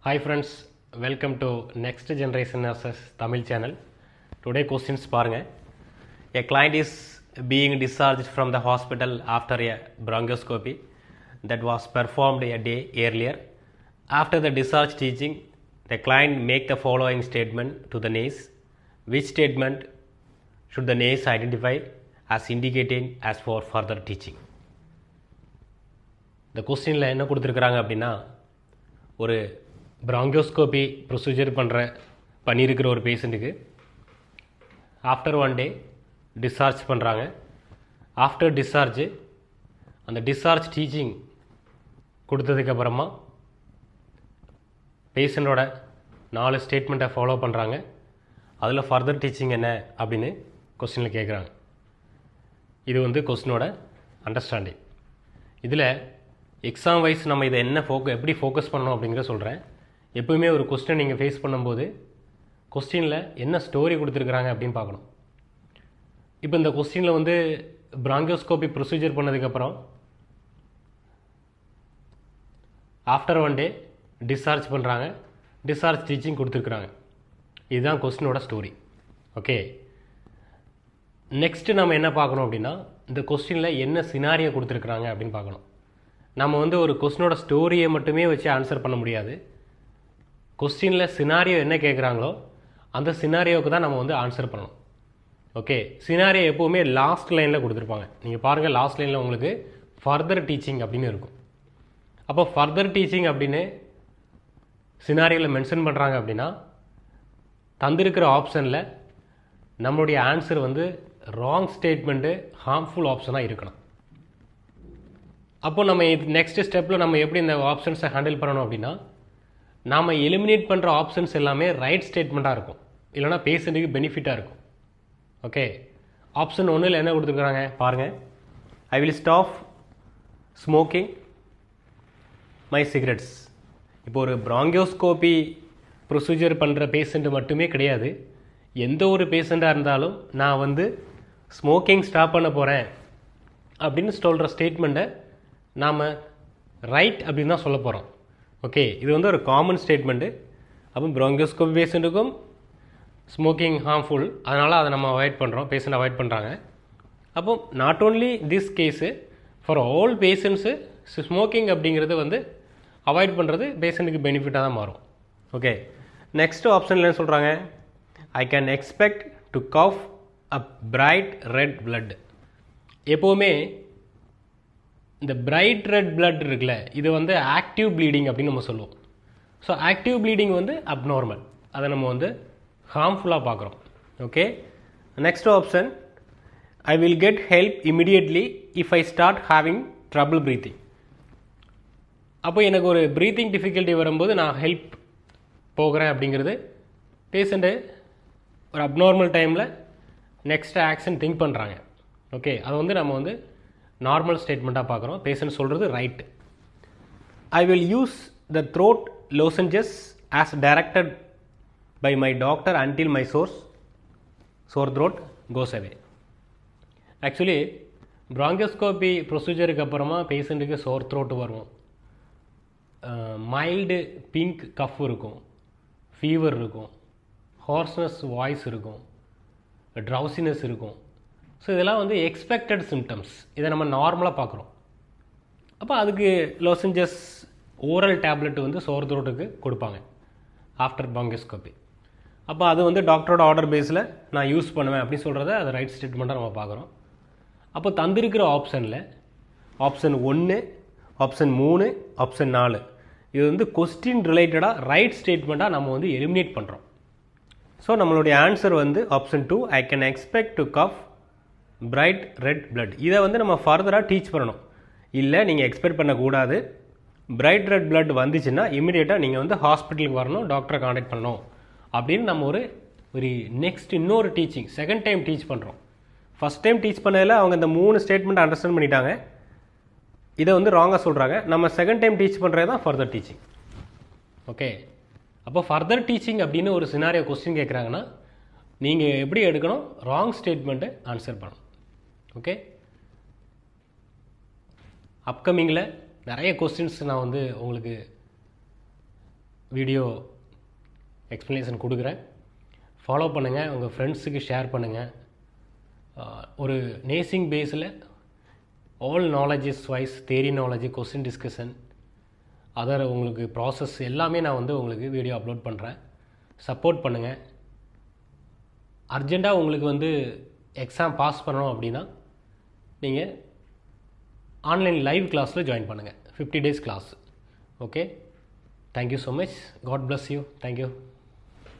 Hi friends, welcome to Next Generation Nurses Tamil channel. Today questions பாருங்க. A client is being discharged from the hospital after a bronchoscopy that was performed a day earlier. After the discharge teaching, the client make the following statement to the nurse. Which statement should the nurse identify as indicating as for further teaching? இந்த கொஸ்டினில் என்ன கொடுத்துருக்குறாங்க அப்படின்னா, ஒரு ப்ராங்கியோஸ்கோபி procedure பண்ணியிருக்கிற ஒரு பேஷண்ட்டுக்கு after 1 day discharge பண்ணுறாங்க. ஆஃப்டர் டிஸ்சார்ஜு அந்த டிஸ்சார்ஜ் டீச்சிங் கொடுத்ததுக்கப்புறமா பேஷண்ட்டோட 4 ஸ்டேட்மெண்ட்டை ஃபாலோ பண்ணுறாங்க. அதில் ஃபர்தர் டீச்சிங் என்ன அப்படின்னு கொஸ்டினில் கேட்குறாங்க. இது கொஸ்டினோட அண்டர்ஸ்டாண்டிங். இதில் எக்ஸாம் வைஸ் நம்ம இதை எப்படி ஃபோக்கஸ் பண்ணணும் அப்படிங்கிறத சொல்கிறேன். எப்போவுமே ஒரு கொஸ்டினை நீங்கள் ஃபேஸ் பண்ணும்போது கொஸ்டினில் என்ன ஸ்டோரி கொடுத்துருக்குறாங்க அப்படின்னு பார்க்கணும். இப்போ இந்த கொஸ்டினில் ப்ராங்கியோஸ்கோபி ப்ரொசீஜர் பண்ணதுக்கப்புறம் ஆஃப்டர் 1 day டிஸ்சார்ஜ் பண்ணுறாங்க. டிஸ்சார்ஜ் டீச்சிங் கொடுத்துருக்குறாங்க. இதுதான் கொஸ்டினோட ஸ்டோரி. ஓகே, நெக்ஸ்ட்டு நம்ம என்ன பார்க்கணும் அப்படின்னா, இந்த கொஸ்டினில் என்ன சினாரியோ கொடுத்துருக்குறாங்க அப்படின்னு பார்க்கணும். நம்ம ஒரு கொஸ்டினோட ஸ்டோரியை மட்டுமே வச்சு ஆன்சர் பண்ண முடியாது. கொஸ்டினில் சினாரியோ என்ன கேட்குறாங்களோ அந்த சினாரியோவுக்கு தான் நம்ம ஆன்சர் பண்ணணும். ஓகே, சினாரியோ எப்போவுமே லாஸ்ட் லைனில் கொடுத்துருப்பாங்க. நீங்கள் பாருங்கள், லாஸ்ட் லைனில் உங்களுக்கு ஃபர்தர் டீச்சிங் அப்படின்னு இருக்கும். அப்போ ஃபர்தர் டீச்சிங் அப்படின்னு சினாரியோவில் மென்ஷன் பண்ணுறாங்க அப்படின்னா, தந்திருக்கிற ஆப்ஷனில் நம்மளுடைய ஆன்சர் ராங் ஸ்டேட்மெண்ட்டு, ஹார்ம்ஃபுல் ஆப்ஷனாக இருக்கணும். அப்போ நம்ம நெக்ஸ்ட் ஸ்டெப்பில் நம்ம எப்படி இந்த ஆப்ஷன்ஸை ஹேண்டில் பண்ணணும் அப்படின்னா, நாம் எலிமினேட் பண்ணுற ஆப்ஷன்ஸ் எல்லாமே ரைட் ஸ்டேட்மெண்ட்டாக இருக்கும், இல்லைனா பேஷண்ட்டுக்கு பெனிஃபிட்டாக இருக்கும். ஓகே, ஆப்ஷன் 1ல் என்ன கொடுத்துருக்குறாங்க பாருங்கள். I will stop smoking my cigarettes. இப்போ ஒரு ப்ராங்கியோஸ்கோபி ப்ரொசீஜர் பண்ணுற பேஷண்ட்டு மட்டுமே கிடையாது, எந்த ஒரு பேஷண்ட்டாக இருந்தாலும் நான் ஸ்மோக்கிங் ஸ்டாப் பண்ண போகிறேன் அப்படின்னு சொல்கிற ஸ்டேட்மெண்ட்டை நாம் ரைட் அப்படின்னு தான் சொல்ல போகிறோம். ஓகே, இது ஒரு காமன் ஸ்டேட்மெண்ட்டு. அப்போ ப்ராங்கியோஸ்கோபி பேஷண்ட்டுக்கும் ஸ்மோக்கிங் ஹார்ம்ஃபுல், அதனால் அதை நம்ம அவாய்ட் பண்ணுறோம், பேஷண்ட் அவாய்ட் பண்ணுறாங்க. அப்போ not only this case, for all patients smoking அப்படிங்கிறது அவாய்ட் பண்ணுறது பேஷண்ட்டுக்கு பெனிஃபிட்டாக தான் மாறும். ஓகே, நெக்ஸ்ட் ஆப்ஷனில் என்ன சொல்கிறாங்க, I can expect to cough a bright red blood. எப்போவுமே இந்த பிரைட் ரெட் பிளட் இருக்குல்ல, இது ஆக்டிவ் ப்ளீடிங் அப்படின்னு நம்ம சொல்லுவோம். ஸோ ஆக்டிவ் ப்ளீடிங் அப்நார்மல், அதை நம்ம ஹார்ம்ஃபுல்லாக பார்க்குறோம். Okay, next option, I will get help immediately if I start having trouble breathing. அப்போ எனக்கு ஒரு ப்ரீத்திங் டிஃபிகல்ட்டி வரும்போது நான் ஹெல்ப் போகிறேன் அப்படிங்கிறது பேஷண்ட்டு ஒரு அப்நார்மல் டைமில் நெக்ஸ்ட் ஆக்ஷன் திங்க் பண்ணுறாங்க. ஓகே, அது நம்ம நார்மல் ஸ்டேட்மெண்ட்டாக பார்க்குறோம். பேஷண்ட் சொல்கிறது right. I will use the throat lozenges as directed by my doctor until my sore throat goes away. Actually bronchoscopy ப்ரொசீஜருக்கு அப்புறமா பேஷண்ட்டுக்கு சோர் த்ரோட் வரும், மைல்டு பிங்க் கஃப் இருக்கும், ஃபீவர் இருக்கும், ஹார்ஸ்னஸ் வாய்ஸ் இருக்கும், ட்ரௌசினஸ் இருக்கும். ஸோ இதெல்லாம் எக்ஸ்பெக்டட் சிம்டம்ஸ். இதை நம்ம நார்மலாக பார்க்குறோம். அப்போ அதுக்கு லோசன்ஜஸ் ஓரல் டேப்லெட் சோர் த்ரோட்டுக்கு கொடுப்பாங்க ஆஃப்டர் ப்ராங்கியோஸ்கோபி. அப்போ அது டாக்டரோட ஆர்டர் பேஸில் நான் யூஸ் பண்ணுவேன் அப்படின்னு சொல்கிறத அது ரைட் ஸ்டேட்மெண்ட்டாக நம்ம பார்க்குறோம். அப்போ தந்திருக்கிற ஆப்ஷனில் ஆப்ஷன் 1, ஆப்ஷன் 3, ஆப்ஷன் 4 இது கொஸ்டின் ரிலேட்டடாக ரைட் ஸ்டேட்மெண்ட்டாக நம்ம எலிமினேட் பண்ணுறோம். ஸோ நம்மளுடைய answer option 2, I can expect to cough bright red blood. இதை நம்ம ஃபர்தராக டீச் பண்ணணும். இல்லை, நீங்கள் எக்ஸ்பெக்ட் பண்ணக்கூடாது. பிரைட் ரெட் பிளட் வந்துச்சுன்னா இமீடியட்டாக நீங்கள் ஹாஸ்பிட்டலுக்கு வரணும், டாக்டரை காண்டாக்ட் பண்ணணும் அப்படின்னு நம்ம ஒரு நெக்ஸ்ட் இன்னொரு டீச்சிங் செகண்ட் டைம் டீச் பண்ணுறோம். ஃபஸ்ட் டைம் டீச் பண்ணதில் அவங்க இந்த 3 ஸ்டேட்மெண்ட் அண்டர்ஸ்டாண்ட் பண்ணிட்டாங்க, இதை ராங்காக சொல்கிறாங்க. நம்ம செகண்ட் டைம் டீச் பண்ணுறது தான் ஃபர்தர் டீச்சிங். ஓகே, அப்போ ஃபர்தர் டீச்சிங் அப்படின்னு ஒரு சினாரியோ கொஸ்டின் கேட்குறாங்கன்னா நீங்கள் எப்படி எடுக்கணும், ராங் ஸ்டேட்மெண்ட்டை ஆன்சர் பண்ணணும். ஓகே, அப்கமிங்கில் நிறைய கொஸ்டின்ஸ் நான் உங்களுக்கு வீடியோ எக்ஸ்ப்ளனேஷன் கொடுக்குறேன். ஃபாலோ பண்ணுங்கள், உங்கள் ஃப்ரெண்ட்ஸுக்கு ஷேர் பண்ணுங்கள். ஒரு நேசிங் பேஸில் all knowledges wise theory knowledge, question discussion, other உங்களுக்கு ப்ராசஸ் எல்லாமே நான் வந்து உங்களுக்கு வீடியோ அப்லோட் பண்ணுறேன். சப்போர்ட் பண்ணுங்கள். அர்ஜெண்ட்டாக உங்களுக்கு வந்து எக்ஸாம் பாஸ் பண்ணணும் அப்படின்னா நீங்கள் ஆன்லைன் லைவ் கிளாஸில் ஜாயின் பண்ணுங்கள். 50 days class. Okay, thank you so much. God bless you. Thank you.